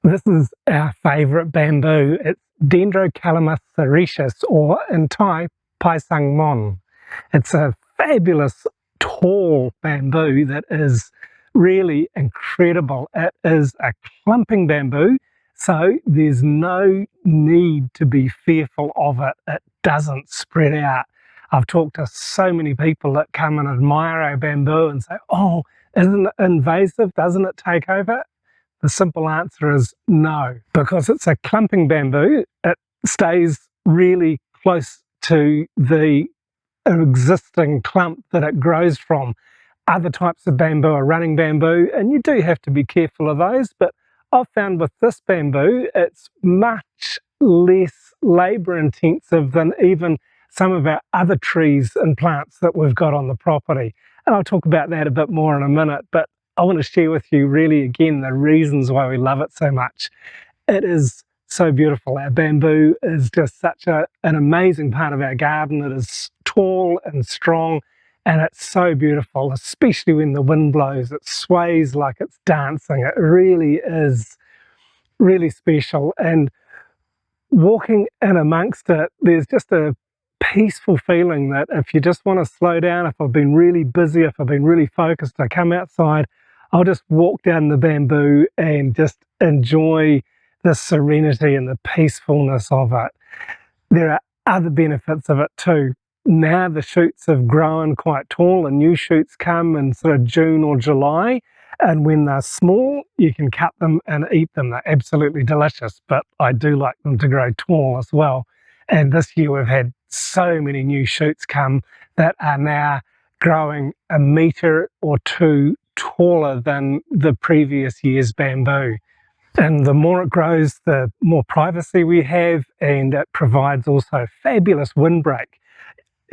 This is our favourite bamboo. It's Dendrocalamus sericius, or in Thai, Paisang Mon. It's a fabulous tall bamboo that is really incredible. It is a clumping bamboo, so there's no need to be fearful of it. It doesn't spread out. I've talked to so many people that come and admire our bamboo and say, "Oh, isn't it invasive? Doesn't it take over?" The simple answer is no, because it's a clumping bamboo. It stays really close to the existing clump that it grows from. Other types of bamboo are running bamboo, and you do have to be careful of those, but I've found with this bamboo, it's much less labour intensive than even some of our other trees and plants that we've got on the property. And I'll talk about that a bit more in a minute, but I want to share with you really again the reasons why we love it so much. It is so beautiful. Our bamboo is just such an amazing part of our garden. It is tall and strong, and it's so beautiful, especially when the wind blows. It sways like it's dancing. It really is really special, and walking in amongst it, there's just a peaceful feeling that if you just want to slow down, if I've been really busy, if I've been really focused, I come outside, I'll just walk down the bamboo and just enjoy the serenity and the peacefulness of it. There are other benefits of it too. Now the shoots have grown quite tall and new shoots come in sort of June or July, and when they're small you can cut them and eat them. They're absolutely delicious, but I do like them to grow tall as well. And this year we've had so many new shoots come that are now growing a metre or two taller than the previous year's bamboo. And the more it grows, the more privacy we have, and it provides also fabulous windbreak.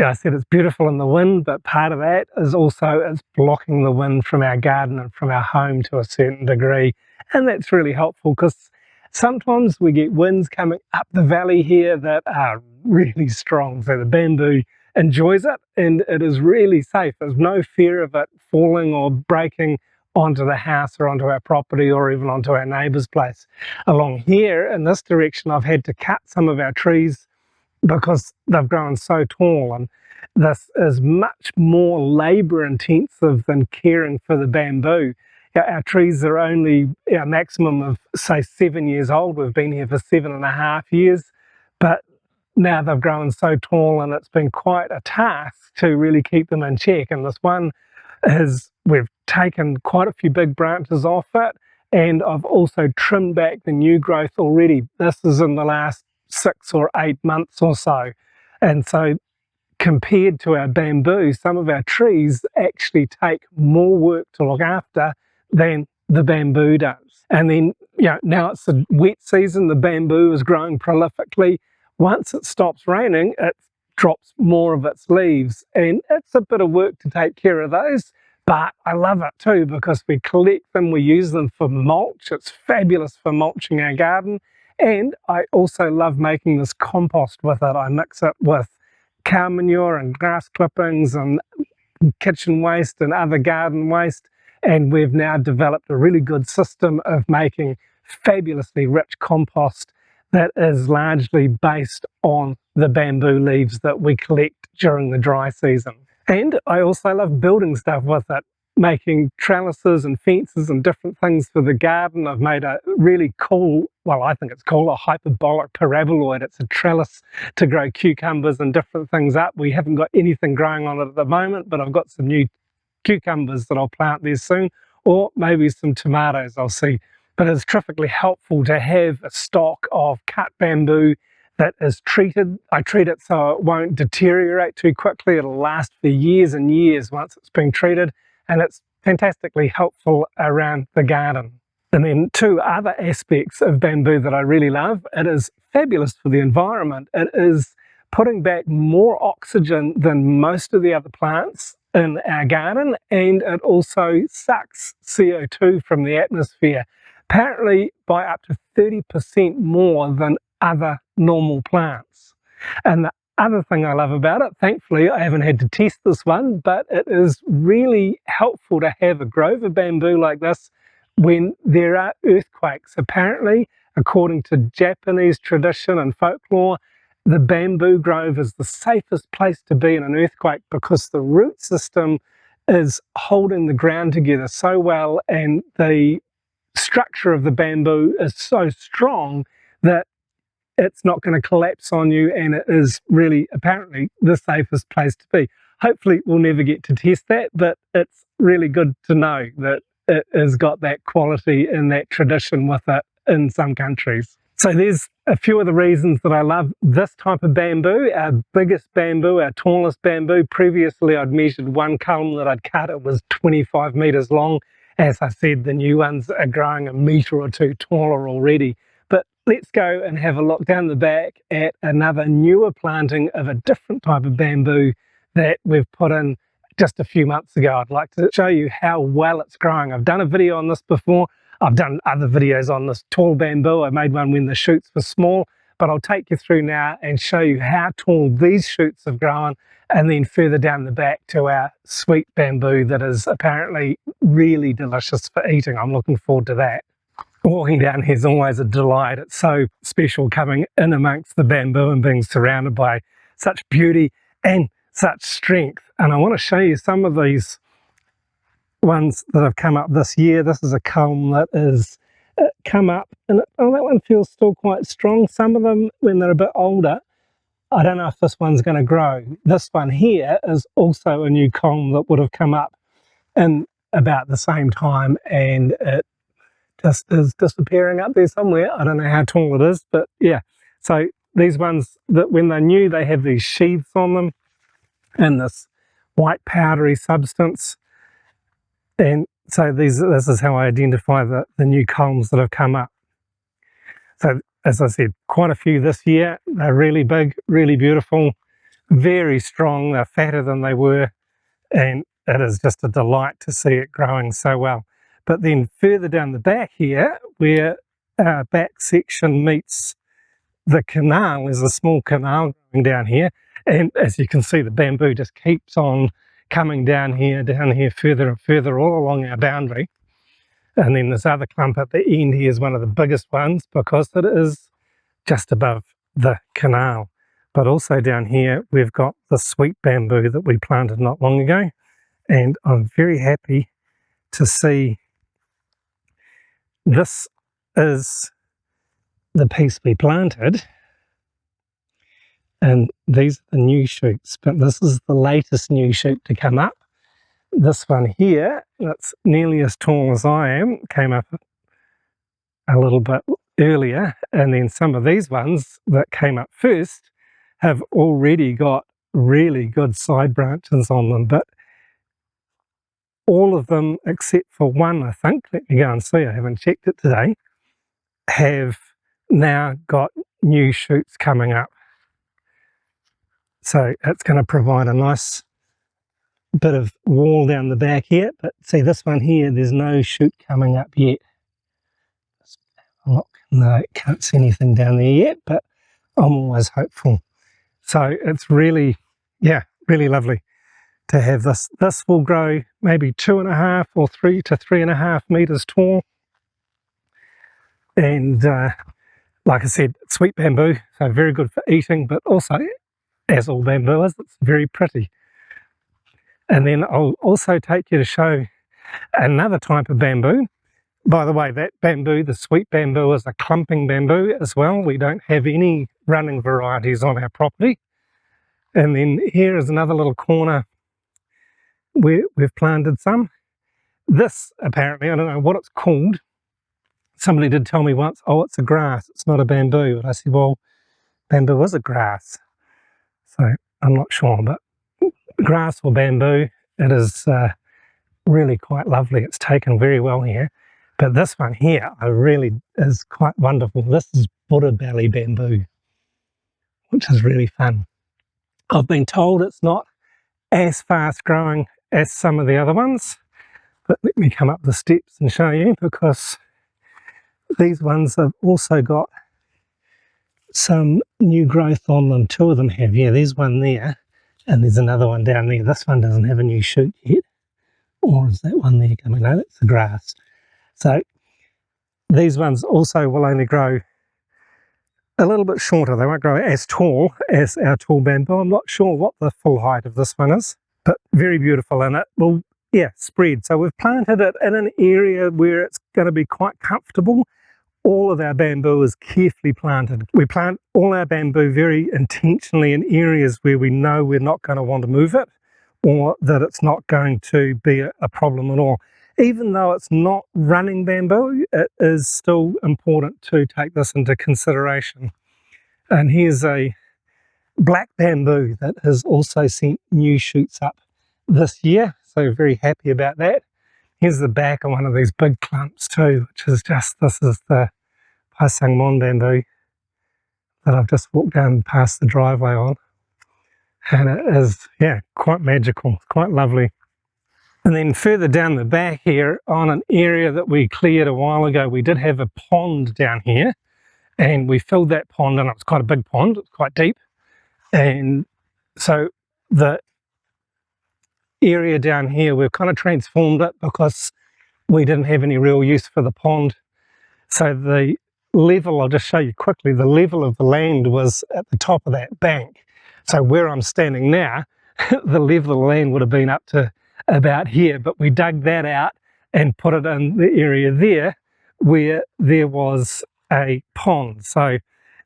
I said it's beautiful in the wind, but part of that is also it's blocking the wind from our garden and from our home to a certain degree. And that's really helpful because sometimes we get winds coming up the valley here that are really strong. So the bamboo enjoys it, and it is really safe. There's no fear of it falling or breaking onto the house or onto our property or even onto our neighbour's place. Along here in this direction, I've had to cut some of our trees because they've grown so tall, and this is much more labour intensive than caring for the bamboo. Our trees are only our maximum of say 7 years old. We've been here for 7.5 years, but now they've grown so tall and it's been quite a task to really keep them in check. And this one is, we've taken quite a few big branches off it, and I've also trimmed back the new growth already. This is in the last 6 or 8 months or so. And so compared to our bamboo, some of our trees actually take more work to look after than the bamboo does. And then, now it's the wet season, the bamboo is growing prolifically. Once it stops raining, it drops more of its leaves, and it's a bit of work to take care of those, but I love it too because we collect them, we use them for mulch. It's fabulous for mulching our garden, and I also love making this compost with it. I mix it with cow manure and grass clippings and kitchen waste and other garden waste, and we've now developed a really good system of making fabulously rich compost that is largely based on the bamboo leaves that we collect during the dry season. And I also love building stuff with it, making trellises and fences and different things for the garden. I've made a really cool, well, I think it's cool, a hyperbolic paraboloid. It's a trellis to grow cucumbers and different things up. We haven't got anything growing on it at the moment, but I've got some new cucumbers that I'll plant there soon, or maybe some tomatoes, I'll see. But it's terrifically helpful to have a stock of cut bamboo that is treated. I treat it so it won't deteriorate too quickly. It'll last for years and years once it's been treated, and it's fantastically helpful around the garden. And then two other aspects of bamboo that I really love. It is fabulous for the environment. It is putting back more oxygen than most of the other plants in our garden, and it also sucks CO2 from the atmosphere, apparently by up to 30% more than other normal plants. And the other thing I love about it, thankfully I haven't had to test this one, but it is really helpful to have a grove of bamboo like this when there are earthquakes. Apparently, according to Japanese tradition and folklore, the bamboo grove is the safest place to be in an earthquake because the root system is holding the ground together so well, and the structure of the bamboo is so strong that it's not going to collapse on you, and it is really apparently the safest place to be. Hopefully we'll never get to test that, but it's really good to know that it has got that quality and that tradition with it in some countries. So there's a few of the reasons that I love this type of bamboo. Our biggest bamboo, our tallest bamboo, previously I'd measured one culm that I'd cut, it was 25 meters long. As I said, the new ones are growing a metre or two taller already. But let's go and have a look down the back at another newer planting of a different type of bamboo that we've put in just a few months ago. I'd like to show you how well it's growing. I've done a video on this before. I've done other videos on this tall bamboo. I made one when the shoots were small, but I'll take you through now and show you how tall these shoots have grown, and then further down the back to our sweet bamboo that is apparently really delicious for eating. I'm looking forward to that. Walking down here is always a delight. It's so special coming in amongst the bamboo and being surrounded by such beauty and such strength. And I want to show you some of these ones that have come up this year. This is a culm that is come up, and that one feels still quite strong. Some of them, when they're a bit older, I don't know if this one's going to grow. This one here is also a new culm that would have come up in about the same time, and it just is disappearing up there somewhere. I don't know how tall it is, but yeah. So these ones, that when they're new, they have these sheaths on them and this white powdery substance. And so this is how I identify the new culms that have come up. So as I said, quite a few this year. They're really big, really beautiful, very strong. They're fatter than they were, and it is just a delight to see it growing so well. But then further down the back here, where our back section meets the canal, there's a small canal going down here, and as you can see, the bamboo just keeps on coming down here, further and further all along our boundary. And then this other clump at the end here is one of the biggest ones because it is just above the canal. But also down here we've got the sweet bamboo that we planted not long ago, and I'm very happy to see this is the piece we planted, and these are the new shoots, but this is the latest new shoot to come up. This one here, that's nearly as tall as I am, came up a little bit earlier, and then some of these ones that came up first have already got really good side branches on them, but all of them except for one, I think, let me go and see, I haven't checked it today, have now got new shoots coming up. So it's going to provide a nice bit of wall down the back here, but see this one here, there's no shoot coming up yet. Look, no, can't see anything down there yet, but I'm always hopeful. So it's really, yeah, really lovely to have this. This will grow maybe 2.5 or 3 to 3.5 meters tall. And like I said, sweet bamboo, so very good for eating, but also, as all bamboo is, it's very pretty. And then I'll also take you to show another type of bamboo. By the way, that bamboo, the sweet bamboo, is a clumping bamboo as well. We don't have any running varieties on our property. And then here is another little corner where we've planted some. This, apparently, I don't know what it's called. Somebody did tell me once, oh, it's a grass, it's not a bamboo. And I said, well, bamboo is a grass. So I'm not sure, but grass or bamboo, it is really quite lovely. It's taken very well here. But this one here, is quite wonderful. This is Buddha belly bamboo, which is really fun. I've been told it's not as fast growing as some of the other ones, but let me come up the steps and show you, because these ones have also got some new growth on them. Two of them have, yeah, there's one there, and there's another one down there. This one doesn't have a new shoot yet. Or is that one there coming? No, that's the grass. So these ones also will only grow a little bit shorter. They won't grow as tall as our tall bamboo. I'm not sure what the full height of this one is, but very beautiful, and it will, yeah, spread. So we've planted it in an area where it's going to be quite comfortable. All of our bamboo is carefully planted. We plant all our bamboo very intentionally in areas where we know we're not going to want to move it, or that it's not going to be a problem at all. Even though it's not running bamboo, it is still important to take this into consideration. And here's a black bamboo that has also sent new shoots up this year, so very happy about that. Here's the back of one of these big clumps too, which is just, this is the Paisangmon bamboo that I've just walked down past the driveway on. And it is, yeah, quite magical, quite lovely. And then further down the back here, on an area that we cleared a while ago, we did have a pond down here, and we filled that pond, and it was quite a big pond, it's quite deep. And so the area down here, we've kind of transformed it because we didn't have any real use for the pond. So the level, I'll just show you quickly, the level of the land was at the top of that bank. So where I'm standing now, the level of the land would have been up to about here, but we dug that out and put it in the area there where there was a pond. So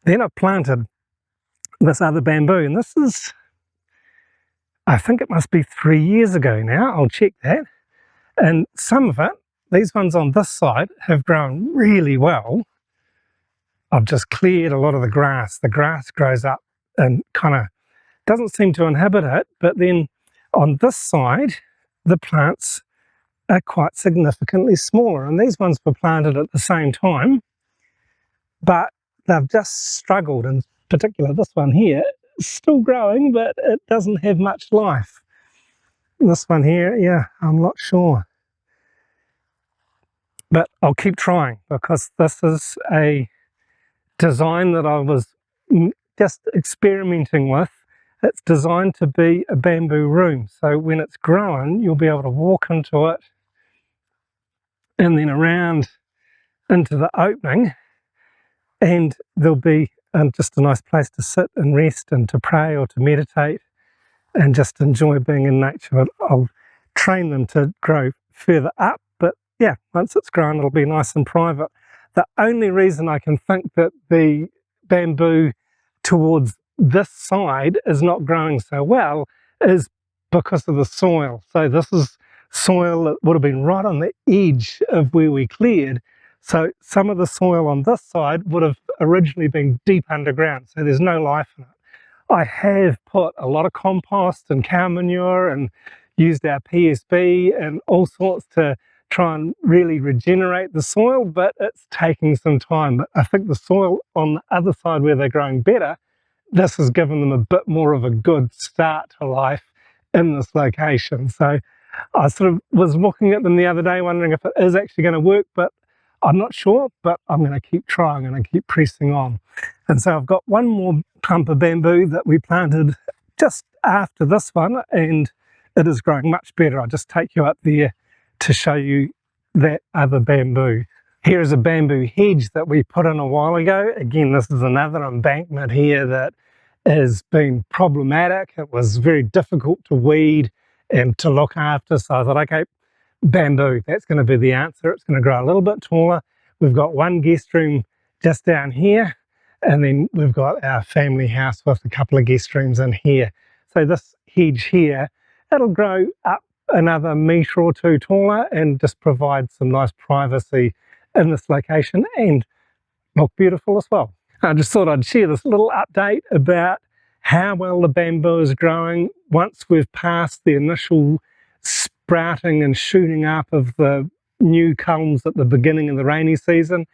then I planted this other bamboo, and this is, I think it must be 3 years ago now, I'll check that. And some of it, these ones on this side, have grown really well. I've just cleared a lot of the grass. The grass grows up and kind of doesn't seem to inhibit it, but then on this side, the plants are quite significantly smaller. And these ones were planted at the same time, but they've just struggled. In particular, this one here is still growing, but it doesn't have much life. This one here, yeah, I'm not sure. But I'll keep trying, because this is a design that I was just experimenting with. It's designed to be a bamboo room, so when it's growing you'll be able to walk into it and then around into the opening, and there'll be just a nice place to sit and rest and to pray or to meditate and just enjoy being in nature. But I'll train them to grow further up, but yeah, once it's grown it'll be nice and private. The only reason I can think that the bamboo towards this side is not growing so well is because of the soil. So this is soil that would have been right on the edge of where we cleared. So some of the soil on this side would have originally been deep underground, so there's no life in it. I have put a lot of compost and cow manure and used our PSB and all sorts to try and really regenerate the soil, but it's taking some time. But I think the soil on the other side where they're growing better, this has given them a bit more of a good start to life in this location. So I sort of was looking at them the other day wondering if it is actually going to work, but I'm not sure, but I'm going to keep trying and I keep pressing on. And so I've got one more clump of bamboo that we planted just after this one, and it is growing much better. I'll just take you up there to show you that other bamboo. Here is a bamboo hedge that we put in a while ago. Again, this is another embankment here that has been problematic. It was very difficult to weed and to look after, so I thought, okay, bamboo, that's going to be the answer. It's going to grow a little bit taller. We've got one guest room just down here, and then we've got our family house with a couple of guest rooms in here. So this hedge here, it'll grow up another metre or two taller and just provide some nice privacy in this location and look beautiful as well. I just thought I'd share this little update about how well the bamboo is growing once we've passed the initial sprouting and shooting up of the new culms at the beginning of the rainy season.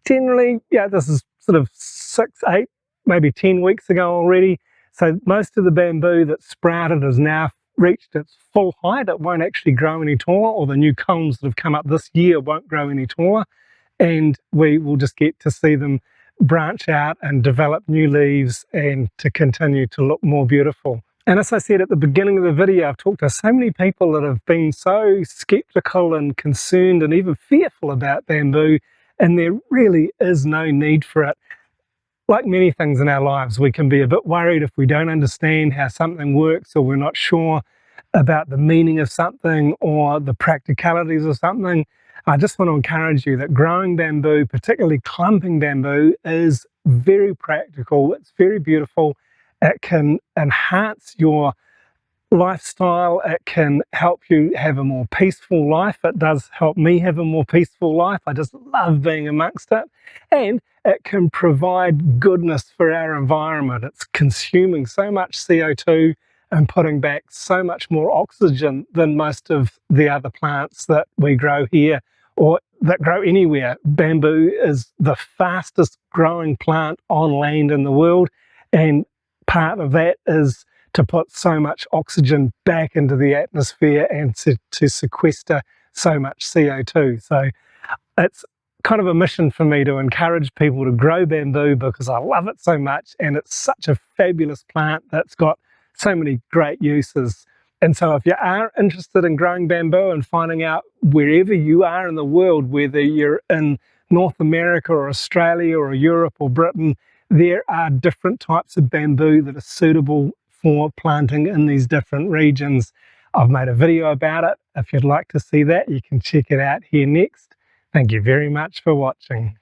Generally, yeah, this is sort of 6, 8, maybe 10 weeks ago already. So most of the bamboo that's sprouted has now reached its full height. It won't actually grow any taller, or the new culms that have come up this year won't grow any taller. And we will just get to see them branch out and develop new leaves and to continue to look more beautiful. And as I said at the beginning of the video, I've talked to so many people that have been so skeptical and concerned and even fearful about bamboo, and there really is no need for it. Like many things in our lives, we can be a bit worried if we don't understand how something works, or we're not sure about the meaning of something or the practicalities of something. I just want to encourage you that growing bamboo, particularly clumping bamboo, is very practical. It's very beautiful. It can enhance your lifestyle. It can help you have a more peaceful life. It does help me have a more peaceful life. I just love being amongst it. And it can provide goodness for our environment. It's consuming so much CO2 and putting back so much more oxygen than most of the other plants that we grow here or that grow anywhere. Bamboo is the fastest growing plant on land in the world, and part of that is to put so much oxygen back into the atmosphere and to sequester so much CO2. So it's kind of a mission for me to encourage people to grow bamboo because I love it so much, and it's such a fabulous plant that's got so many great uses. And so if you are interested in growing bamboo and finding out wherever you are in the world, whether you're in North America or Australia or Europe or Britain, there are different types of bamboo that are suitable for planting in these different regions. I've made a video about it. If you'd like to see that, you can check it out here next. Thank you very much for watching.